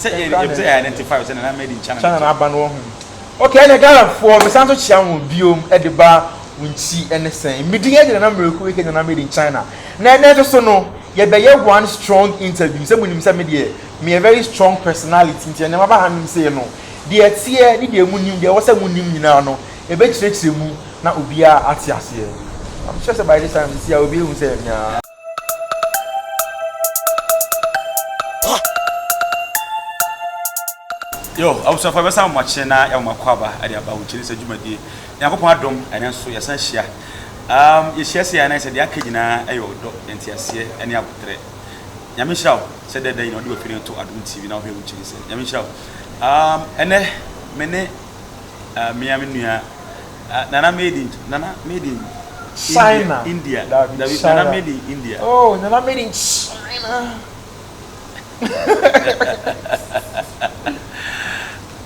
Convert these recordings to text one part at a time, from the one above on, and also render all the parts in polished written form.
Say you identify as an made in China. China ban okay, and I got for me Santo Chiam biome at the bar Wonkyi and the same. Media the number of quick and made in China. Now so no, you be one strong interview. Some when media me a very strong personality and never hand say no. The tia ni the munim there was a munim no. A bit tricks you na ubia atiasie. I'm sure by this time see I will be who say yeah. Yo, I was for some much na ya makwaba ade aba wo chiri se dwumadi. Yakopon adom ene so yesan hia. Ye hia se ya na se de akagina ayo do entiase ene abotre. Nyame hira se de dan no de ofiri to adom TV na wo he wo chiri se. Nyame hira. Ene mene miami nua Nana made in China, India. Nana made in India. Oh, Nana made in China.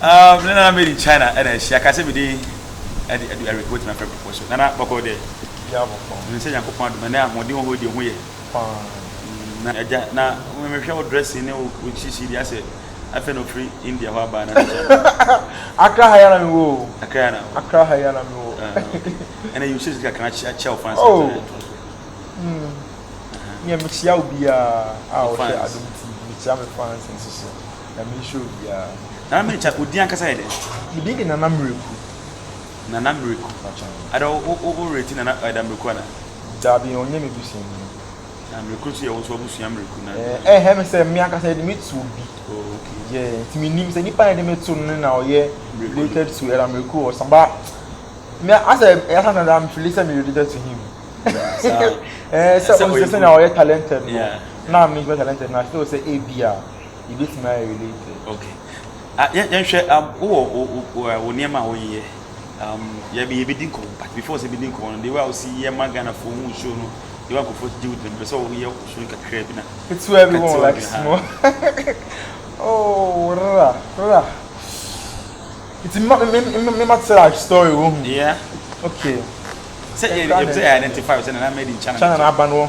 Nana made in China, and she can say we did. I report my proposal. Nana, boko de. Yeah, boko. You say you come out, man. I'm doing what you want. Na, when we show dressing, which she said. I feel no free India. How about Accra Hayana me wo. Accra Hayana me wo. And then you say you can share fans. Oh. Yeah, me share obi a share adom TV. Me share me fans and so. Na me show obi a. Na me chat odi an kasa ide. You dey na namreku. Na namreku. I don't overrate na namreku na. Dabi onye me busin. Namreku so ye wo so abusu namreku na. Me say me akasa ide me to bi. Yeah, it's me name say nipa dey me to na oye related to America or somebody. Me as I am related to him. So we say na oye talented. Yeah. Now me be talented na still say ABR. You get me related. Okay. Yan hwe wo niam a wo ye. Ya be din ko but before say be din ko they will see ye magana for who show no. They want to first deal with them so we show kakra bi na. It's where everyone like small. Oh, rah. It's me tell a story. Yeah. Okay. Say you identify as an made in China. China ban wo.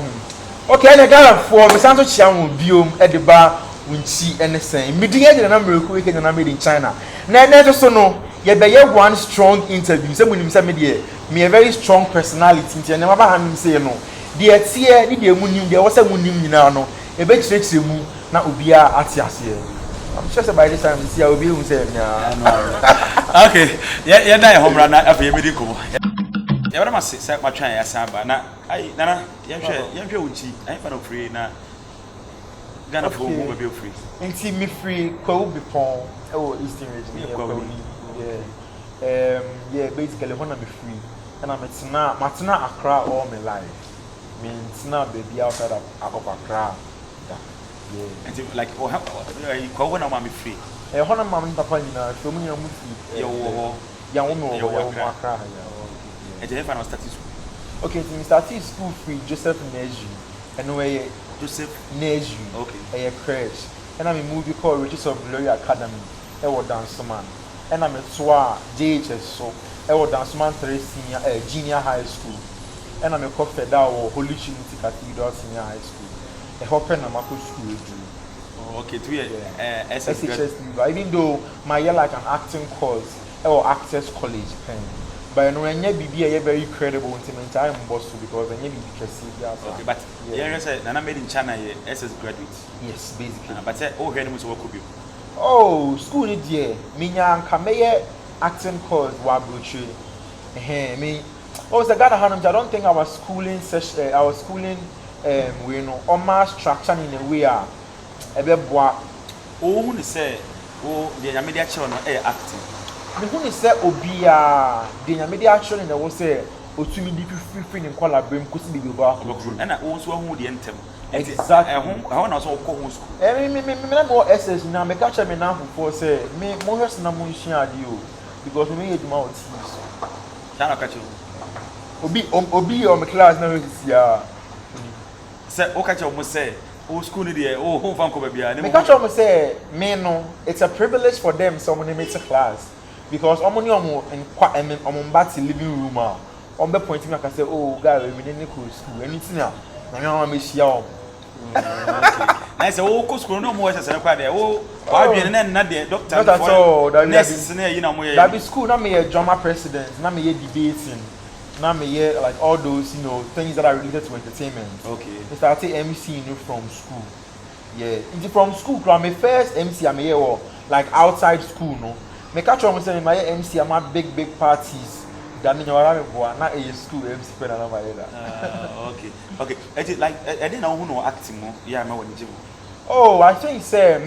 Okay, and I got for me Santo Chiam biome at the bar Wonkyi and the same. Media the number of quick and made in China. Now so no, you be one strong interview. Some when media me a very strong personality and never hand say no. The tia ni the munim there was a munim nyina no. E be tricks you na ubia atiase. I'm sure by this time see I will be who say yeah. Okay. Yeah, na home run na afi me di ko. Ya wara ma se ma twan ya san ba na ai nana ya hwe Wonkyi. Ai fa no free na Ghana for who be free. Nti me free ko be pon e wo Eastern region yeah. Yeah, basically when I'm free and I'm matena Accra all my life. Means now baby outside of Accra. Yeah. And like how when I'm free. When I'm papa na so many you ya wo Accra. And then I started school. Okay, so we started school free Joseph Neju. And where Joseph Neju. Okay. A crash. And I'm a movie called Riches of Glory Academy. I was dance man. And I'm a SWA JHS so I was dance man 3 junior high school. And I'm a co-federal or Holy Trinity Cathedral Senior High School. A hopper na mako school. Okay, 2 years. SHS. Even though my year like an acting course or Actors College pen. But no, when you be very credible in time boss because when you be okay, but yeah, say Nana made in China SS graduate. Yes, basically. But say oh here no work you. Oh, school it there. Me nyanka me acting course wa broche. Me oh the Ghana Hanum, I don't think our schooling session we know almost structure in a way a be boa. Oh who say oh the media channel acting. Me who say obia the media actually na wo say otumi di free in collaborate kosi bi ba and I also who the entem exactly how na so ko school me na no SS na me catch me na for say me mo hwes na mo nhia ade o because me eduma o ti Chana catch you obi o me class na we sia say o catch you say oh school ni there oh home fan ko ba bia me catch you say me no it's a privilege for them someone meet a class because omo ni omo in omo back living room on be point me can say oh guy we need school anything na me share I say, oh, school no more as a quite there. Oh, I've been not the doctor. Not at all. That be school, not me a drama president, not me a debating, not me a like all those, things that are related to entertainment. Okay. I started MC from school. Yeah. From school, my first MC I'm here or like outside school, no. Me catch on saying my MC I'm at big parties. That means you're not a school MC pen and okay. I did like I didn't know who no acting more. Yeah, I when you. Oh, I think say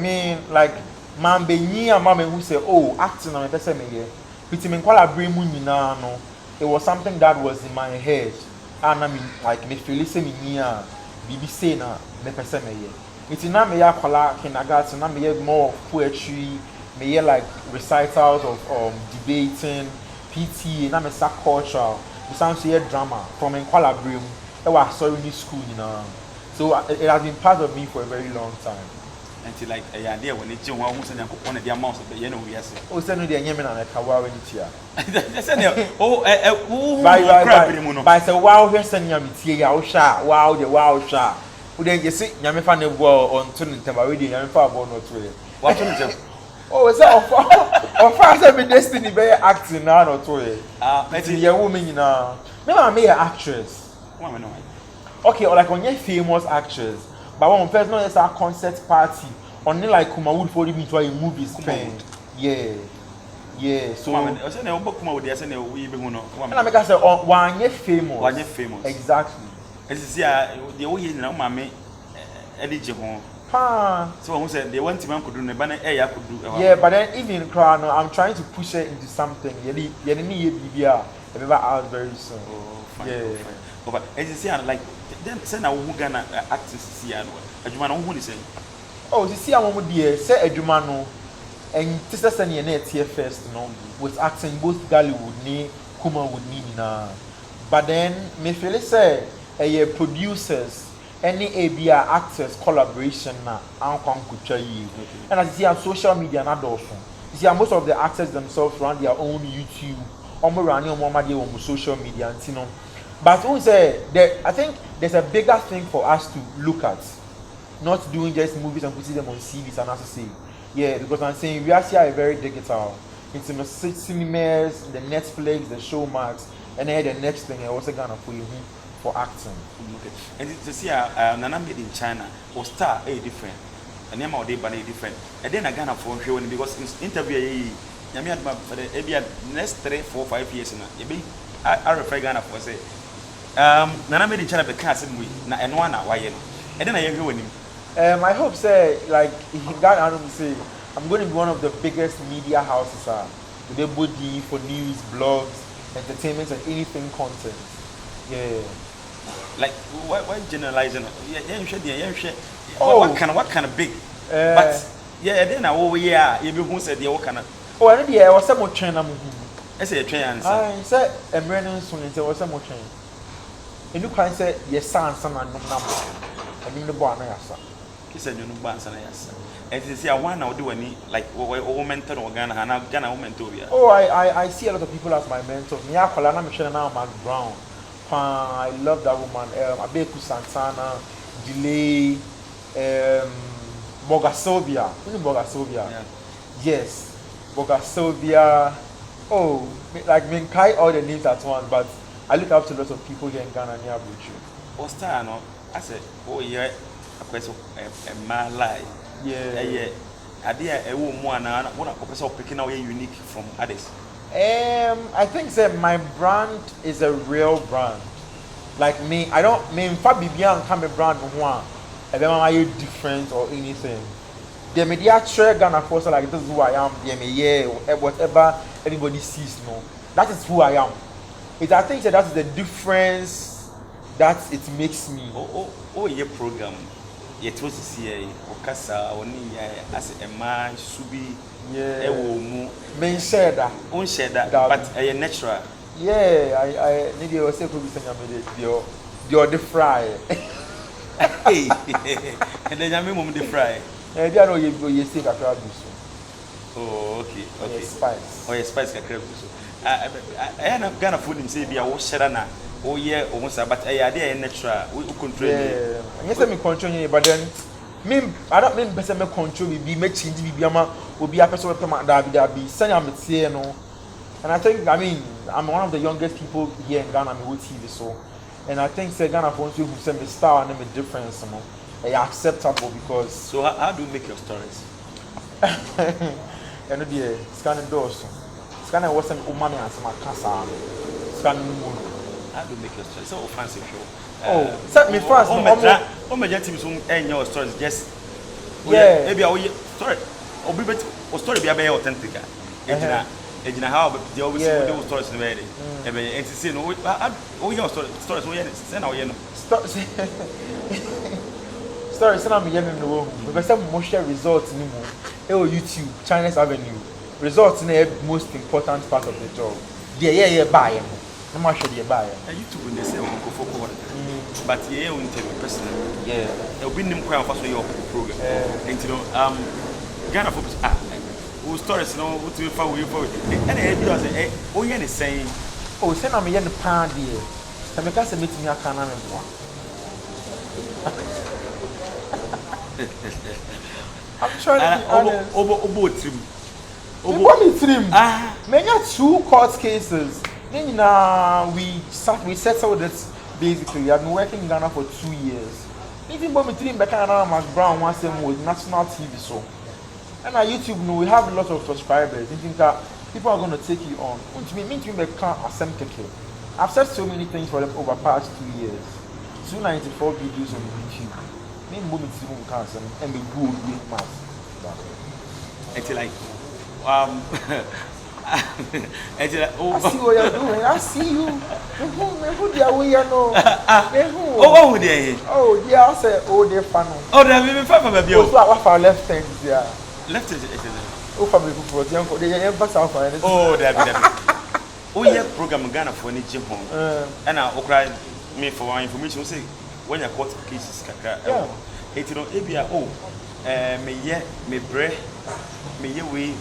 like man be near mama who say oh acting on person me here. With me call bring mu nyina no. It was something that was in my head. And I mean like me feel say me near bibi say na me person me here. It's na me ya call kindergarten na me more poetry, me like recitals of debating, PT, na me sa culture. We sound say drama from in call bring. I was sorry in school, So it has been part of me for a very long time. Until like a idea when it's one who's one of the amounts of the yes. Oh, send the Yemen and a Kawa in here. By the wow, Western Yamitia, wow, the wow shah. Who then you see Yamifan war on Tunin Tamaridi, Yamifa born or two. What oh, it's all fast every destiny by acting now or two. It's a woman now. No, I'm an actress. Okay, or like on your famous actress, but one person not just a concert party, only like Kumawood for me to a movie spend. Yeah. So I make us say one year famous. Exactly. As you see, the way you know, mammy, eligible. So who said they want to man could do the banner air could do. Yeah, but then even crown, I'm trying to push it into something. You need BBR. Remember, out very soon. Oh, fine. Yeah. But as you see, like then send our Uganda actors see and you man who is saying. Oh, you see, I'm dear, say a Jumano and sister send your net here first, with acting both Gollywood, ni Kuma would need now. But then, me feel say a producers, any ABR actors collaboration now, I'm going you. And as you see on social media, not also. You see, most of the actors themselves run their own YouTube, on social media, and But I think there's a bigger thing for us to look at, not doing just movies and putting them on CVs and as say, yeah, because I'm saying we actually are very digital. It's in the cinemas, the Netflix, the Showmax, and then the next thing I was gonna for you for acting. Okay. And to see Nana made in China or star a different, and name of day but different. And then I gonna for showing because in interview for the next 3, 4, 5 years I refer Ghana for say. Nana made in China the cast we na and one why and then I hear him. I hope say like God say I'm going to be one of the biggest media houses to be body for news, blogs, entertainment and anything content. Yeah. Like why generalizing? What kind of big? But yeah, then who said the kind of oh I know I was some train I say a train answer. I said a brand soon and was some train. And you can say yes son and number. I mean the boy answer. He said you know answer yes. And you see I want to do any like mentor or Ghana mentor. Oh I see a lot of people as my mentor. Me Akolana Michelle now Mark Brown. I love that woman. Abeku Santana, Delay, Bogasovia. You know Bogasovia? Yeah. Yes. Bogasovia. Oh, like Minkai all the names at once, but I look up to lots of people here in Ghana near Buchu. Osta, no? I said, oh yeah, a question a man lie. Yeah. Idea a woman and one of person picking out unique from others. I think that my brand is a real brand. Like me, I don't mean Fabian come a brand one. I don't want you different or anything. The media share Ghana for like this is who I am. Whatever anybody sees, no, that is who I am. I think that is the difference that it makes me. Oh, your program. Yet was to see Okasa only as a man should be. Yeah, men share that. Share that, but a natural. Yeah, I need you to say you're the fry. Hey, and then I'm a the fry. I don't know you say a crab. Oh, okay. Spice. Oh, yeah, spice a crab. I am gonna food him say be a wash sherana. oh yeah, almost but I idea natural. We control. Yeah, yes, I control you, but then I don't mean better me control be make change be ama will be a person that be send am say no. And I think I'm one of the youngest people here in Ghana with TV so. And I think say Ghana for you who say me star and me difference no. Acceptable because so how do you make your stories? And the scanning doors. Scanning wasn't umami and some casa. Scanning moon. How do you make your stories? So offensive show. Set me first. Oh my team so end your stories just yeah. Maybe I story. Obi bet o story be authentic. Ejina how they always say those stories in very. Ebe enti say no your stories we say na we no. Story say na me yem no. We say mo share results ni mo. YouTube, Chinese Avenue. Results na most important part of the job. Yeah buy em. No ma share the buy. YouTube when they say we go for forward. But yeah we interview personally. Yeah. E obi nim kwa fa so your program. Enti no Ghana focus who stories no what we for we for. And e bi say o ye ne saying oh say na me ye ne pan there. Na me ka say metimi aka na me boa. I'm trying to be honest. Obo trim. Obo trim. Many 2 court cases. Then we settled it basically. I've been working in Ghana for 2 years. Even when we trim back and Mac Brown once with national TV so. And on YouTube we have a lot of subscribers. I think that people are going to take you on. I've said so many things for them over past 2 years. 294 videos on YouTube. And the good with mass. It's like it's like I see what you're doing. I see you. Who they are we know? Oh there. Oh yeah, I say oh they fan. Oh they be fan for baby. Oh so I for left hand there. Left hand. Oh for me for the uncle. They ever south for anything. Oh there be. Oh yeah program Ghana for any gym home. And I okra me for one information say when your court cases kakra eti no ebia me bre me ye we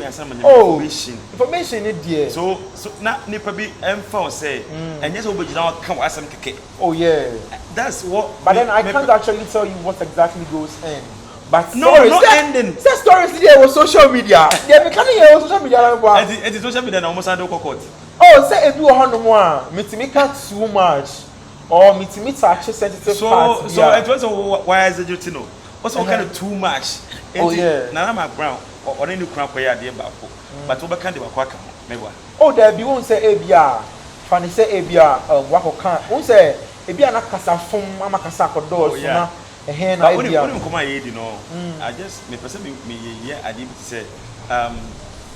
answer information is there so na nipa bi emfa say enye so obegina kan asem keke oh yeah that's what but then I can't actually tell you what exactly goes in but no ending say stories there was social media they be can hear social media it is social media na almost ando court oh say edu ohono mo a metimi ka too much or metimi touch sensitive parts so it was why is it you know also kind of too much oh yeah na Mac Brown or any kura kwa de ba ko but we can de ba kwa ka meba oh there be won say ebia fani say ebia wakoka won say ebia na kasa fom ama kasa kodo so na na ebia but when come here di no I just me person me ye ade bi say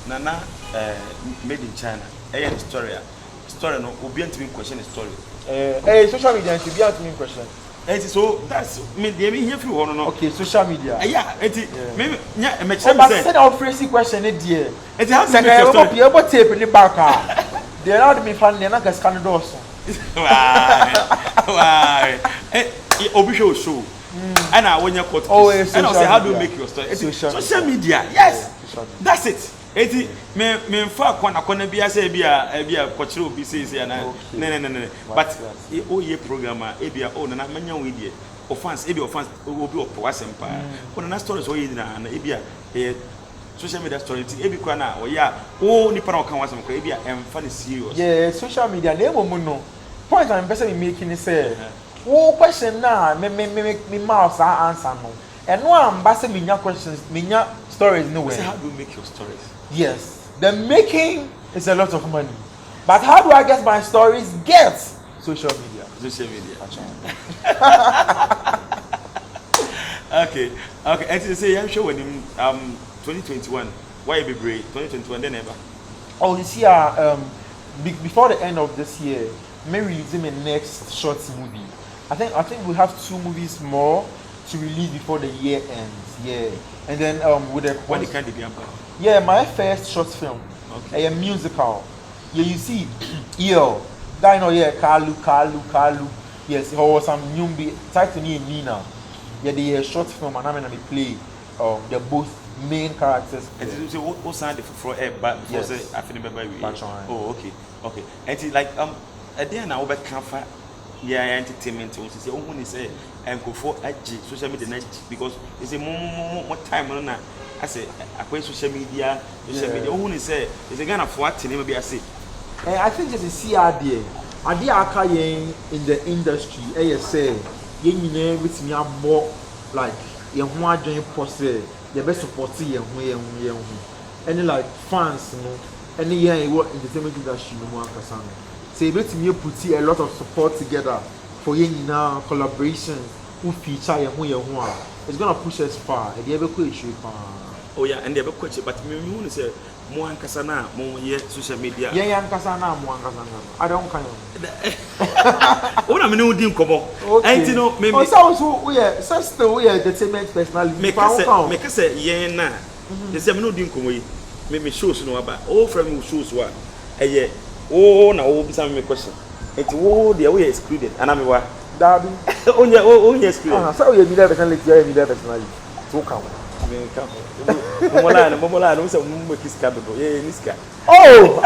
nana made in China story no obi antimi question the story social media to be answering question. So that's me dey here free one no. Okay, social media. Yeah, me me say. But say our phrase question e there. It has to be your story. Tape ni back ah. They not me fan na ka scan do so. Why? Obi show. And I when you cut. And I say how do you make your story? Social media. Yes. That's it. Eti me fa kwana bia say bia kochire obi say na no but o ye programmer e bia o na manya we die offense obi opo asempa o na stories o ye na e bia social media story e bi kwa na o ya o nipa na o kan wasem kwa e bia emfa ne serious yeah social media na emo mu no point I'm person making say wo question na me mouse answer no and no am ba say menya questions menya stories no way. How do you make your stories? Yes, the making is a lot of money. But how do I get my stories? Get social media. Social media. Okay. And you say I'm sure when 2021, why you be brave? 2021 then ever. Oh, you see, before the end of this year, maybe releasing my next short movie. I think we have 2 movies more to release before the year ends. Yeah, and then with the when it can be about. Yeah, my first short film. Okay. A musical. Yeah, you see, that know yeah, Kalu. Yes, he was some Nyumbi title Nina. Yeah, the short film and I'm gonna play the both main characters. And you say what signed for but before say I feel remember we. Oh, okay. And it's like a day now over camphor. Yeah, entertainment. So say, oh, when say, and go for social media because it's a more time on that. I say, I social media. Oh, when say, it's a kind of what maybe I say. I think just a CRD. Aka in the industry, say, with me more like your one joint post, your best support, and like fans, any year what entertainment industry, no one can say. Say, let me put a lot of support together for now collaboration who feature your it's gonna push us far. And the ever question. Oh yeah, and the ever question, but me want to say. More Kasana, more social media. Yeah, Kasana, more Kasana. I don't kind of. What I'm doing, come on. And you know, maybe. So we are, such the way entertainment personality. Make us say, yeah, nah. They say, I'm not doing come maybe shows no about. All from shows what? Yeah. Oh, now, oh, some question. It's all the way excluded. And I'm what? Darby. Oh, yes, excluded. So you need that personality, you need that personality. So come. Momola, don't say Mumbekis capital. Yeah, Niska. Oh,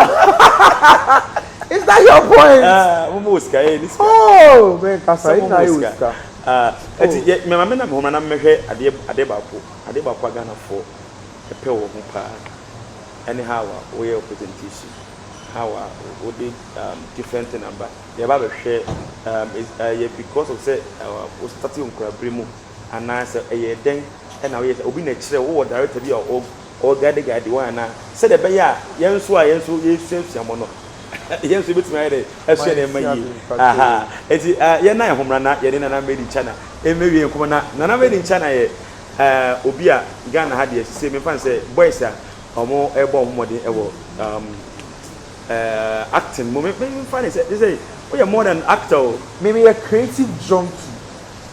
is that your point? Mumoska, Niska. Oh, man, Casa. My mamma, Homana Mehe, Adeba Ghana for a pair of pa. Anyhow, way of presentation. How would be different number? The Baba share is because of say, was starting on Crabrimo and I said, a then. And now yes, obi na kire wo director bi o guide one na said the beya yenso a yenso yesuam no yenso betuma yede asua na mayi aha eti ye na ehomra na ye na made in China emewie nkom na made in China ye obi a Ghana ha de sise me fan say boys a omo ebo omode ewo acting mo me fan say we are more than actor maybe a creative junkie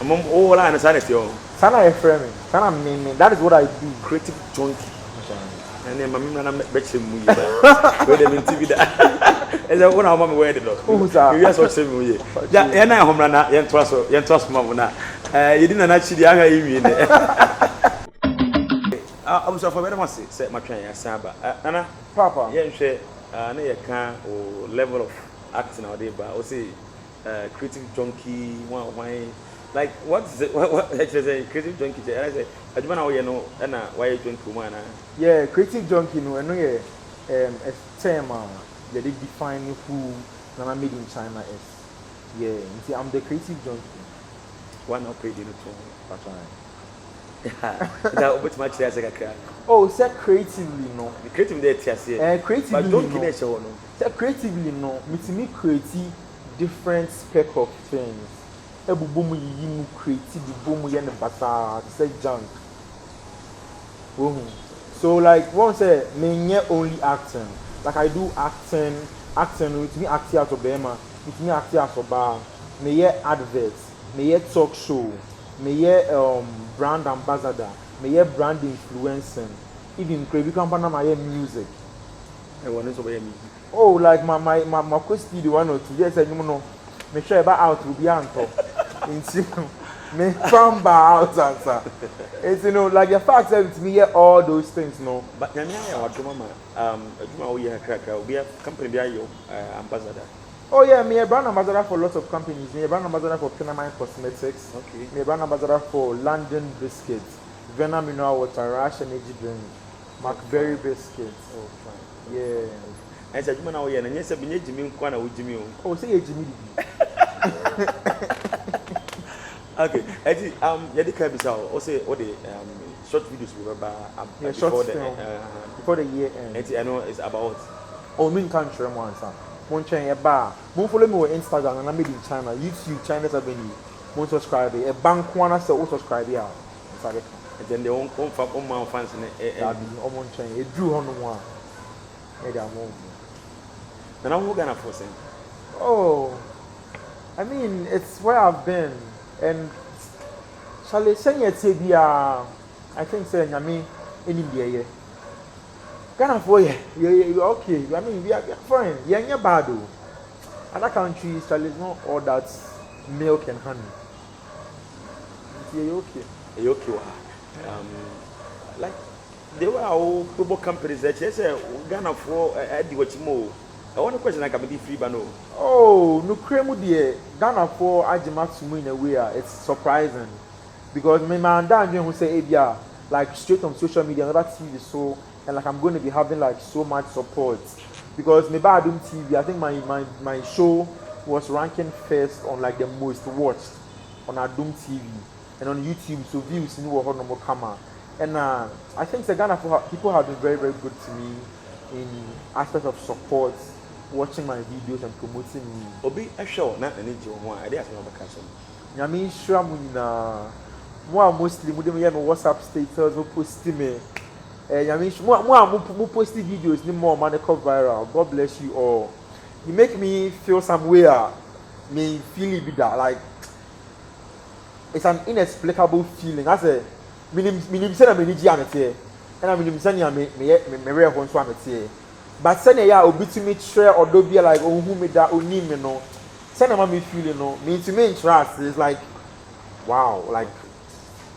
amom all na sanity o Sana Efremi. Sana me. That is what I do. Creative junkie. And then my mom bet you me. Where them in TV that. Is that one of my wear the dog? Who's that? You just watch me. Yeah, and I home run. You trust mama na. You didn't actually hang you. I was for very much say my train Samba. Anna Papa. Yeah, say na you can or level of acting out there, but I say creative junkie one. Like what is it? What actually say creative junkie? I say, I don't know you know, and why you junkie woman? Yeah, creative junkie. No, I know a term that they define who Nana made in China is. Yeah, see, I'm the creative junkie. One not paid in the phone. That which much as I can. Oh, say creatively no. The creative there, yes. Creatively but don't no. Say creatively no. Me create different spec of things. Ebubomu yimu creative bomu yen basa say junk. So like one say me only acting. Like I do acting with me acting out of Bema, with me acting out of bar, me adverts, me talk show, me brand ambassador, me brand influencing, even creative company my music. I want to me. Oh like my question the one or two yes I know. Make sure about out will be anto. Me from out answer. It's like the fact that it's me all those things no. But nyanya wa mama aduma we kaka we have company be your ambassador. Oh yeah, me a brand ambassador for lots of companies. Me a brand ambassador for Penamine Cosmetics. Okay. Me a brand ambassador for London Biscuits, Venom Mineral Water, Rush Energy Drink, McBerry Biscuits. Oh fine. Yeah. And say aduma na we na nyese bi nyejimi nkwa na wojimi o. Oh say ejimi di. Okay, Eddie, you did come out. Also, what the short videos we were before the year end. Eddie, I know it's about. Oh, me can't share one sir. Mon chain a bar. Mon follow me on Instagram and I made in China, YouTube, China's Avenue. Mon subscribe. A bank one as a subscribe here. Sorry. And then they won't come from all my fans in the mon chain. It drew on one. Maybe I'm wrong. Then I'm gonna force him. Oh, I mean, it's where I've been. And shall I send you a TV? I think saying I mean in India. Ghana for you okay. I mean we are fine. You're bad though. Other countries shall is not all that milk and honey. You're okay. You're okay. Like there were all global companies that say Ghana for Eddie what more. I want a question like I'm free bano. Oh, no creme dear. Ghana for Ajima to me in a way. It's surprising because my man Dan who say yeah, like straight on social media, never TV so, and like I'm going to be having like so much support because maybe I don't TV. I think my show was ranking first on like the most watched on Adum TV and on YouTube. So views in what no more camera. And I think the Ghana people have been very very good to me in aspect of support, watching my videos and promoting me. Obi a show na any jo ho a dey aso na baka so. Nyame nhira mu nyina. Mo mostly mo dem hear my WhatsApp status mo post me. Nyame mo post videos ni more man go viral. God bless you all. You make me feel some way me feel it be that like it's an inexplicable feeling. I say minim say na me ni gi amete. And minim say na me re ho nso amete. But say ya obi to me share or do be like ohun me da oni me no. Say na me feeling no. Me to me interest is like wow, like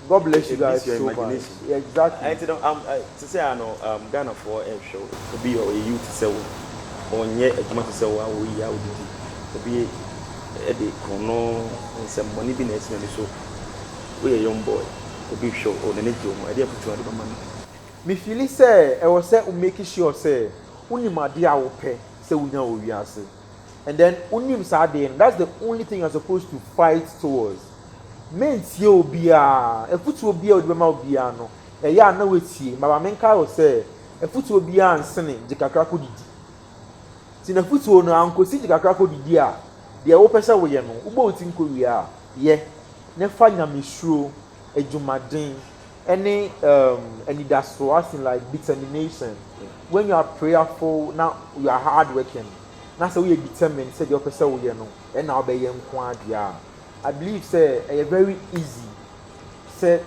God bless you guys so much. Yeah, exactly. I to say I know Ghana for a show to be or you to say onye adwuma to say wa we ya odidi to be e dey kono some money be na so we a young boy to be show or na need you I dey put you on the man. Me feel say I was say make sure say unim ade a wo pe say unya wo wiase. And then unim sa dey that's the only thing you're supposed to fight towards. Mentie obi a efutu obi a odibema obi a no e ya na wetie baba menka wo say efutu obi a nsene jikakra ko didi ti na futu no ankosi jikakra ko didi a de wo pese wo ye no ugbo oti nko wi a ye ne fa nyamesuro adwumaden any anidaso as in like determination when you are prayerful now you are hard working na say we determined say de pese wo ye no e na obeye nko adua I believe say very easy. Say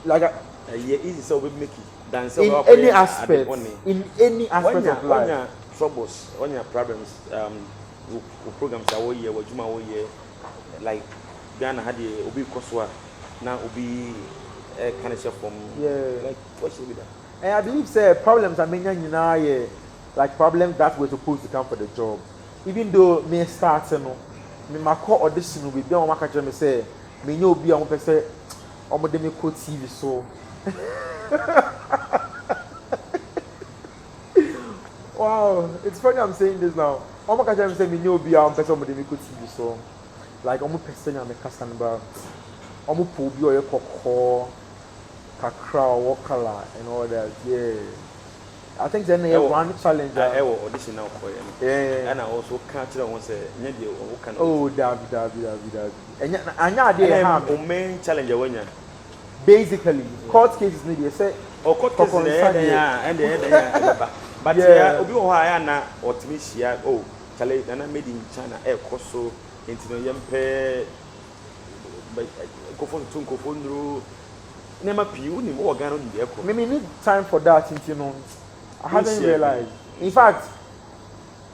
like easy so we make it than in any aspect. In any aspect of life. When your troubles, when your problems, programs that we hear, what you hear, like Ghana had the obi koswa, now obi kind of from like what should be that? And I believe say problems are many like problems that were supposed to come for the job. Even though me start me mako audition we be on maka me say me nyo obi a mo pese omo de me ko TV so wow, it's funny I'm saying this now. Omo ka me say me nyo obi a mo pese omo de me ko TV so like omo pese nya me kasa nba omo po obi o ye kokko kakra o color and all that. Yeah, I think then one challenge. I will audition now for you. Yeah. And I also can't tell one say, oh, David. And anya dey have o main challenge when you basically court cases need you say court cases and but yeah obi o ha na otimisia oh challenge na made in China e koso intino yempe kofo nru nema piu ni mo organ no dey ko me need time for that intino I haven't realized. In fact,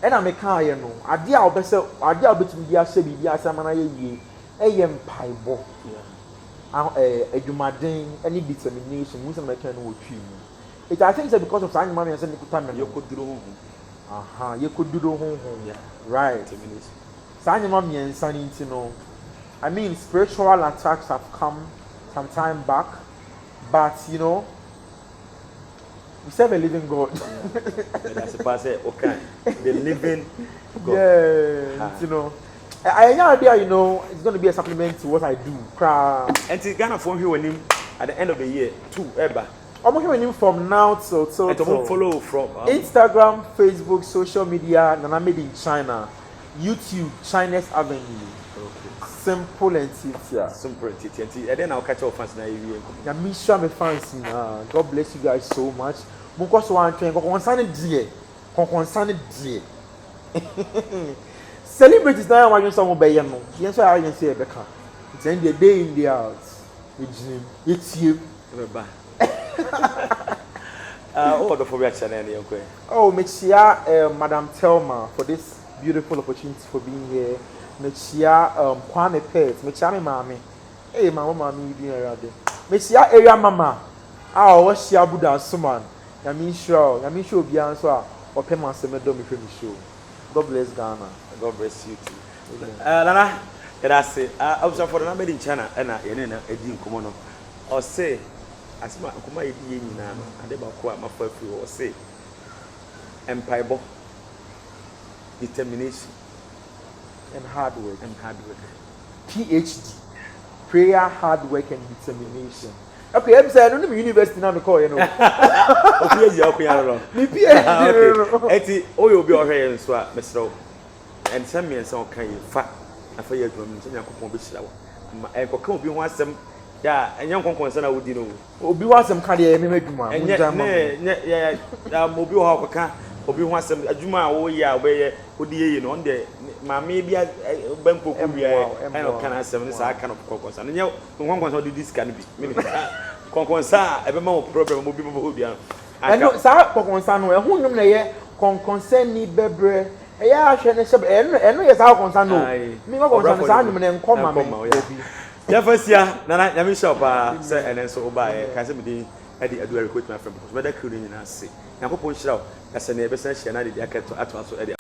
and I'm a car, you know. I dear between the Asabi, the Asamana, a yam piebo. A Jumadin, any determination, Muslim American would treat me. It I think that because of signing money and sending time, you could do home. You could do home, yeah. Right. Signing mommy and Sunny to know. I mean, spiritual attacks have come some time back, but you know. We serve a living God. That's a pass. Okay, the living God. Yeah, you know. I have no idea, you know, it's going to be a supplement to what I do. And to Ghana from here when him at the end of the year, too, ever. I'm working with him from now till follow from Instagram, Facebook, social media, and I'm made in China, YouTube, Chinese Avenue. Okay. Simple and sincere. Simple and sincere. And then I'll catch up fans now. Yeah, me sure me fans. God bless you guys so much. Because one thing, concerned dear. Celebrities now watching some by you. Yes, I can say Becca. It's end the day in the out. It's you. Oh, the phobia channel. Oh, Mechia, Madam Telma, for this beautiful opportunity for being here. Mechia, Kwame Pet, Mechia, me mommy. Hey, my mama, me being around there. Mechia, area mama. Ah, what's your Buddha, Suman? Yamisho, be answer or Pema Semedo, me show. God bless Ghana. God bless you too. Nana, that's it. I was for the made in China, and I didn't come on. Or say, as my Kuma in Nano, and they about my first few or say, empire, determination, And hard work. PhD. Prayer, hard work, and determination. Okay, I'm saying I don't know university now. Call you know. Okay, you're okay. Me PhD. Eti, oh, you'll be alright and so, Mr. And send me and so can you fat. I feel you're going to be slow. I can be one some. Yeah, and young concern I would know. Obi was some kind of enemy. And yeah, mobile hawk. Obi wants some Juma, oh, yeah, where you know, on the maybe a Bempo and can I 7 I kind of caucus. And you one concern this can be. Conconsa, every more problem will be moved. I know, sir, Conconsa, who know concern me, Bebre. Yeah, I know yes, how concern me, and come. Yes, yeah, Nana, let me shop, sir, and then so by Casimir. I did a recruitment from whether couldn't say. Now, show as a neighbor says, she and I did. I kept to